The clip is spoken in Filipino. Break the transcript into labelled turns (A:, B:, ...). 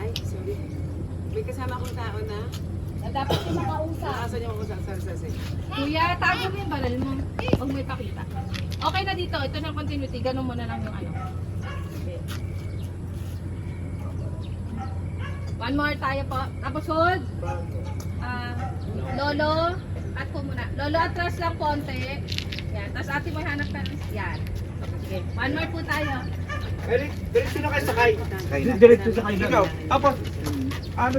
A: Ay, sorry. May kasama akong tao na.
B: Na dapat yung makausap.
A: Nakasan niyo ako sa
B: Kuya, tago mo yung baral mo. Huwag mo ipakita. Okay na dito. Ito na continuity. Ganun mo na lang yung ano. Okay. One more tayo po. Tapos hold. Lolo. At po muna. Lolo, atras lang konti. Yan. Tapos ate mo hanap ka. Yan. Okay. One more po tayo.
C: Diretso na kayo sakay.
D: Diretso sa kayo.
C: Ikaw. Tapos, ano